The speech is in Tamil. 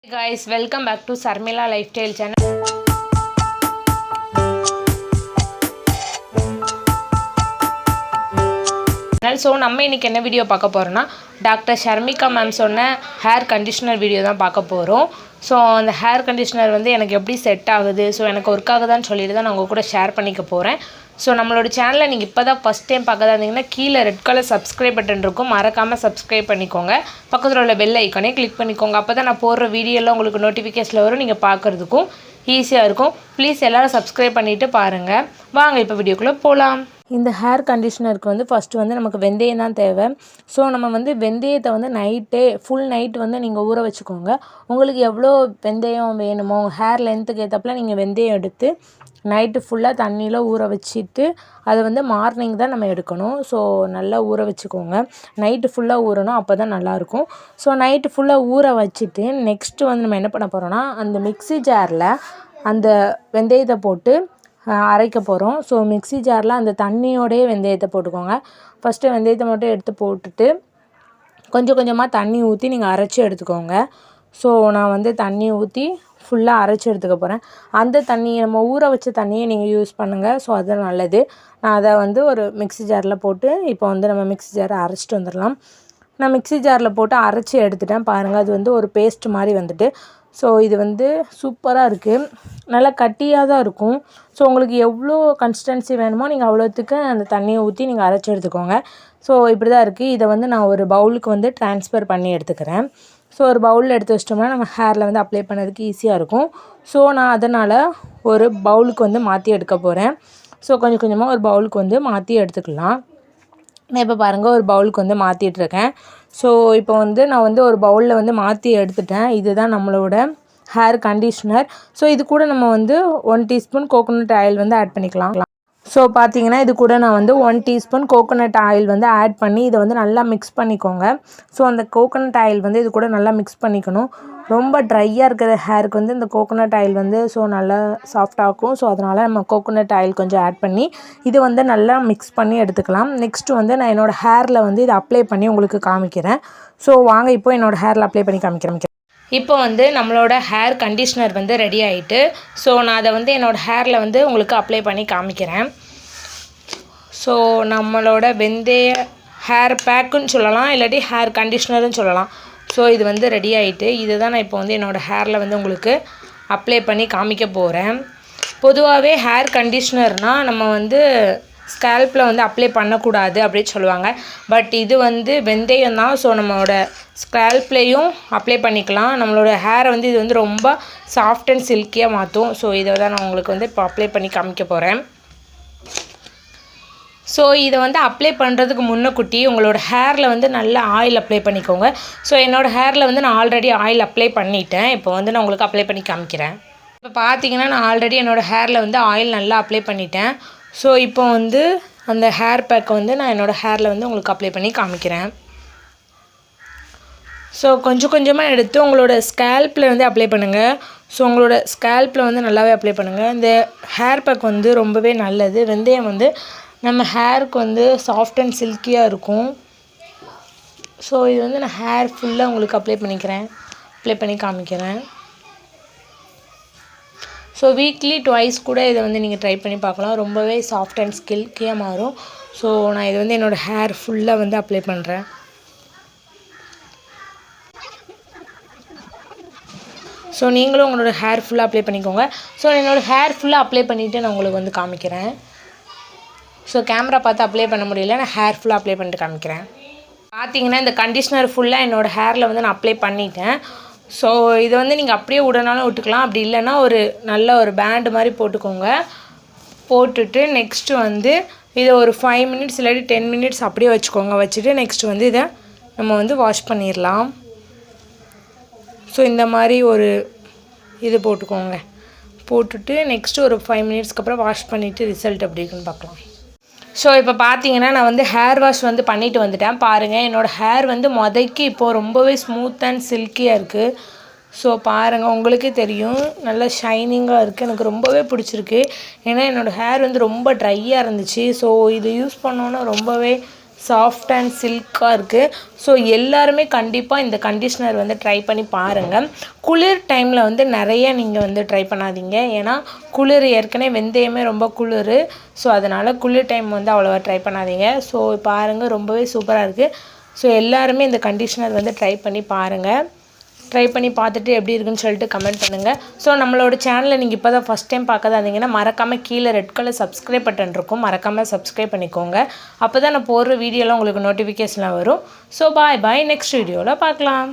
Hey guys, welcome back to SARMILA lifestyle channel. So நம்ம இன்றைக்கி என்ன வீடியோ பார்க்க போகிறோன்னா Dr.Sharmika மேம் சொன்ன ஹேர் கண்டிஷ்னர் வீடியோ தான் பார்க்க போகிறோம். ஸோ அந்த ஹேர் கண்டிஷ்னர் வந்து எனக்கு எப்படி செட் ஆகுது, ஸோ எனக்கு ஒர்க் ஆகுதான்னு சொல்லிட்டு தான் நான் உங்கள் கூட ஷேர் பண்ணிக்க போகிறேன். ஸோ நம்மளோட சேனலை நீங்கள் இப்போ தான் ஃபஸ்ட் டைம் பார்க்கதா இருந்தீங்கன்னா கீழே ரெட் கலர் சப்ஸ்கிரைப் பட்டன் இருக்கும், மறக்காமல் சப்ஸ்கிரைப் பண்ணிக்கோங்க. பக்கத்தில் உள்ள பெல் ஐக்கானே கிளிக் பண்ணிக்கோங்க. அப்போ தான் நான் போடுற வீடியோலாம் உங்களுக்கு நோட்டிஃபிகேஷனில் வரும், நீங்கள் பார்க்குறதுக்கும் ஈஸியாக இருக்கும். ப்ளீஸ் எல்லோரும் சப்ஸ்கிரைப் பண்ணிவிட்டு பாருங்கள். வாங்க இப்போ வீடியோக்குள்ளே போகலாம். இந்த ஹேர் கண்டிஷ்னருக்கு வந்து ஃபஸ்ட்டு வந்து நமக்கு வெந்தயம் தான் தேவை. ஸோ நம்ம வந்து வெந்தயத்தை வந்து நைட்டே ஃபுல் நைட் வந்து நீங்கள் ஊற வச்சுக்கோங்க. உங்களுக்கு எவ்வளோ வெந்தயம் வேணுமோ ஹேர் லென்த்துக்கு ஏற்றப்பல நீங்கள் வெந்தயம் எடுத்து நைட்டு ஃபுல்லாக தண்ணியில் ஊற வச்சுட்டு அதை வந்து மார்னிங் தான் நம்ம எடுக்கணும். ஸோ நல்லா ஊற வச்சுக்கோங்க. நைட்டு ஃபுல்லாக ஊறணும், அப்போ தான் நல்லாயிருக்கும். ஸோ நைட்டு ஃபுல்லாக ஊற வச்சுட்டு நெக்ஸ்ட்டு வந்து நம்ம என்ன பண்ண போகிறோன்னா அந்த மிக்ஸி ஜாரில் அந்த வெந்தயத்தை போட்டு அரைக்க போகிறோம். ஸோ மிக்ஸி ஜாரில் அந்த தண்ணியோடையே வெந்தயத்தை போட்டுக்கோங்க. ஃபஸ்ட்டு வெந்தயத்தை மட்டும் எடுத்து போட்டுட்டு கொஞ்சம் கொஞ்சமாக தண்ணி ஊற்றி நீங்கள் அரைச்சி எடுத்துக்கோங்க. ஸோ நான் வந்து தண்ணி ஊற்றி ஃபுல்லாக அரைச்சி எடுத்துக்க போகிறேன். அந்த தண்ணியை நம்ம ஊற வச்ச தண்ணியை நீங்கள் யூஸ் பண்ணுங்கள். ஸோ அது நல்லது. நான் அதை வந்து ஒரு மிக்ஸி ஜாரில் போட்டு இப்போ வந்து நம்ம மிக்ஸி ஜாரை அரைச்சிட்டு வந்துடலாம். நான் மிக்ஸி ஜாரில் போட்டு அரைச்சி எடுத்துட்டேன். பாருங்கள், அது வந்து ஒரு பேஸ்ட் மாதிரி வந்துட்டு. ஸோ இது வந்து சூப்பராக இருக்குது, நல்லா கட்டியாக தான் இருக்கும். ஸோ உங்களுக்கு எவ்வளோ கன்சிஸ்டன்சி வேணுமோ நீங்கள் அவ்வளோத்துக்கு அந்த தண்ணியை ஊற்றி நீங்கள் அரைச்சி எடுத்துக்கோங்க. ஸோ இப்படி தான் இருக்குது. இதை வந்து நான் ஒரு பவுலுக்கு வந்து ட்ரான்ஸ்ஃபர் பண்ணி எடுத்துக்கிறேன். ஸோ ஒரு பவுலில் எடுத்து வச்சிட்டோம்னா நம்ம ஹேரில் வந்து அப்ளை பண்ணதுக்கு ஈஸியாக இருக்கும். ஸோ நான் அதனால் ஒரு பவுலுக்கு வந்து மாற்றி எடுக்க போகிறேன். ஸோ கொஞ்சம் கொஞ்சமாக ஒரு பவுலுக்கு வந்து மாற்றி எடுத்துக்கலாம். நான் இப்போ பாருங்கள் ஒரு பவுலுக்கு வந்து மாற்றிட்டுருக்கேன். ஸோ இப்போ வந்து நான் வந்து ஒரு பவுலில் வந்து மாற்றி எடுத்துட்டேன். இதுதான் நம்மளோட ஹேர் கண்டிஷ்னர். ஸோ இது கூட நம்ம வந்து 1 டீஸ்பூன் கோகோனட் ஆயில் வந்து ஆட் பண்ணிக்கலாம். ஸோ பார்த்தீங்கன்னா இது கூட நான் வந்து 1 டீஸ்பூன் கோகோனட் ஆயில் வந்து ஆட் பண்ணி இதை வந்து நல்லா மிக்ஸ் பண்ணிக்கோங்க. ஸோ அந்த கோகோனட் ஆயில் வந்து இது கூட நல்லா மிக்ஸ் பண்ணிக்கணும். ரொம்ப ட்ரையாக இருக்கிற ஹேருக்கு வந்து இந்த கோகோனட் ஆயில் வந்து ஸோ நல்லா சாஃப்டாகும். ஸோ அதனால் நம்ம கோகோனட் ஆயில் கொஞ்சம் ஆட் பண்ணி இது வந்து நல்லா மிக்ஸ் பண்ணி எடுத்துக்கலாம். நெக்ஸ்ட்டு வந்து நான் என்னோடய ஹேரில் வந்து இதை அப்ளை பண்ணி உங்களுக்கு காமிக்கிறேன். ஸோ வாங்க இப்போ என்னோடய ஹேரில் அப்ளை பண்ணி காமிக்கிறேன். இப்போ வந்து நம்மளோட ஹேர் கண்டிஷ்னர் வந்து ரெடி ஆகிட்டு, ஸோ நான் அதை வந்து என்னோடய ஹேரில் வந்து உங்களுக்கு அப்ளை பண்ணி காமிக்கிறேன். ஸோ நம்மளோட வெந்தய ஹேர் பேக்குன்னு சொல்லலாம், இல்லாட்டி ஹேர் கண்டிஷ்னருன்னு சொல்லலாம். ஸோ இது வந்து ரெடி ஆகிட்டு இதை தான் நான் இப்போ வந்து என்னோடய ஹேரில் வந்து உங்களுக்கு அப்ளை பண்ணி காமிக்க போகிறேன். பொதுவாகவே ஹேர் கண்டிஷ்னர்னால் நம்ம வந்து ஸ்கேல்பில் வந்து அப்ளை பண்ணக்கூடாது அப்படின்னு சொல்லுவாங்க. பட் இது வந்து வெந்தயம் தான். ஸோ நம்மளோட ஸ்கேல்ப்லேயும் அப்ளை பண்ணிக்கலாம். நம்மளோட ஹேரை வந்து இது வந்து ரொம்ப சாஃப்ட் அண்ட் சில்கியாக மாற்றும். ஸோ இதை தான் நான் உங்களுக்கு வந்து இப்போ அப்ளை பண்ணி காமிக்க போகிறேன். ஸோ இதை வந்து அப்ளை பண்ணுறதுக்கு முன்னக்கூட்டி உங்களோட ஹேரில் வந்து நல்ல ஆயில் அப்ளை பண்ணிக்கோங்க. ஸோ என்னோடய ஹேரில் வந்து நான் ஆல்ரெடி ஆயில் அப்ளை பண்ணிட்டேன். இப்போ வந்து நான் உங்களுக்கு அப்ளை பண்ணி காமிக்கிறேன். இப்போ பார்த்தீங்கன்னா நான் ஆல்ரெடி என்னோடய ஹேரில் வந்து ஆயில் நல்லா அப்ளை பண்ணிட்டேன். ஸோ இப்போ வந்து அந்த ஹேர் பேக்கை வந்து நான் என்னோடய ஹேரில் வந்து உங்களுக்கு அப்ளை பண்ணி காமிக்கிறேன். ஸோ கொஞ்சம் கொஞ்சமாக எடுத்து உங்களோட ஸ்கேல்பில் வந்து அப்ளை பண்ணுங்கள். ஸோ உங்களோட ஸ்கேல்பில் வந்து நல்லாவே அப்ளை பண்ணுங்கள். இந்த ஹேர் பேக் வந்து ரொம்பவே நல்லது. வெந்தயம் வந்து நம்ம ஹேருக்கு வந்து சாஃப்ட் அண்ட் சில்கியாக இருக்கும். ஸோ இது வந்து நான் ஹேர் ஃபுல்லாக உங்களுக்கு அப்ளை பண்ணி காமிக்கிறேன். ஸோ வீக்லி ட்வைஸ் கூட இதை வந்து நீங்கள் ட்ரை பண்ணி பார்க்கலாம். ரொம்பவே சாஃப்ட் அண்ட் சில்கியாக மாறும். ஸோ நான் இது வந்து என்னோடய ஹேர் ஃபுல்லாக வந்து அப்ளை பண்ணுறேன். ஸோ நீங்களும் உங்களோட ஹேர் ஃபுல்லாக அப்ளை பண்ணிக்கோங்க. ஸோ என்னோடய ஹேர் ஃபுல்லாக அப்ளை பண்ணிவிட்டு நான் உங்களுக்கு வந்து காமிக்கிறேன். ஸோ கேமரா பார்த்து அப்ளை பண்ண முடியல, நான் ஹேர் ஃபுல்லாக அப்ளை பண்ணிட்டு காமிக்கிறேன். பார்த்தீங்கன்னா இந்த கண்டிஷ்னர் ஃபுல்லாக என்னோடய ஹேரில் வந்து நான் அப்ளை பண்ணிட்டேன். ஸோ இதை வந்து நீங்கள் அப்படியே விடனாலும் விட்டுக்கலாம், அப்படி இல்லைன்னா ஒரு நல்ல ஒரு பேண்டு மாதிரி போட்டுக்கோங்க. போட்டுட்டு நெக்ஸ்ட்டு வந்து இதை ஒரு 5 மினிட்ஸ் இல்லாட்டி 10 மினிட்ஸ் அப்படியே வச்சுக்கோங்க. வச்சுட்டு நெக்ஸ்ட்டு வந்து இதை நம்ம வந்து வாஷ் பண்ணிடலாம். ஸோ இந்த மாதிரி ஒரு இது போட்டுக்கோங்க. போட்டுட்டு நெக்ஸ்ட்டு ஒரு 5 மினிட்ஸ்க்கு அப்புறம் வாஷ் பண்ணிவிட்டு ரிசல்ட் எப்படி இருக்குன்னு பார்க்கலாம். ஸோ இப்போ பார்த்தீங்கன்னா நான் வந்து ஹேர் வாஷ் வந்து பண்ணிவிட்டு வந்துட்டேன். பாருங்கள் என்னோடய ஹேர் வந்து மொதக்கி இப்போது ரொம்பவே ஸ்மூத் அண்ட் சில்கியாக இருக்குது. ஸோ பாருங்கள் உங்களுக்கே தெரியும், நல்லா ஷைனிங்காக இருக்குது. எனக்கு ரொம்பவே பிடிச்சிருக்கு. ஏன்னா என்னோடய ஹேர் வந்து ரொம்ப ட்ரையாக இருந்துச்சு. ஸோ இது யூஸ் பண்ணோன்னா ரொம்பவே சாஃப்ட் அண்ட் சில்காக இருக்குது. ஸோ எல்லாருமே கண்டிப்பாக இந்த கண்டிஷ்னர் வந்து ட்ரை பண்ணி பாருங்கள். குளிர் டைமில் வந்து நிறைய நீங்கள் வந்து ட்ரை பண்ணாதீங்க. ஏன்னா குளிர் ஏற்கனவே வெந்தயமே ரொம்ப குளிர். ஸோ அதனால் குளிர் டைம் வந்து அவ்வளோவா ட்ரை பண்ணாதீங்க. ஸோ பாருங்கள் ரொம்பவே சூப்பராக இருக்குது. ஸோ எல்லாருமே இந்த கண்டிஷ்னர் வந்து ட்ரை பண்ணி பாருங்கள். ட்ரை பண்ணி பார்த்துட்டு எப்படி இருக்குன்னு சொல்லிட்டு கமெண்ட் பண்ணுங்கள். ஸோ நம்மளோட சேனலை நீங்கள் இப்போ தான் ஃபஸ்ட் டைம் பார்க்க இருந்தீங்கன்னா மறக்காமல் கீழே ரெட் கலர் சப்ஸ்கிரைப் பட்டன் இருக்கும், மறக்காமல் சப்ஸ்கிரைப் பண்ணிக்கோங்க. அப்போ தான் நான் போடுற வீடியோலாம் உங்களுக்கு நோட்டிஃபிகேஷனில் வரும். ஸோ பாய் நெக்ஸ்ட் வீடியோவில் பார்க்கலாம்.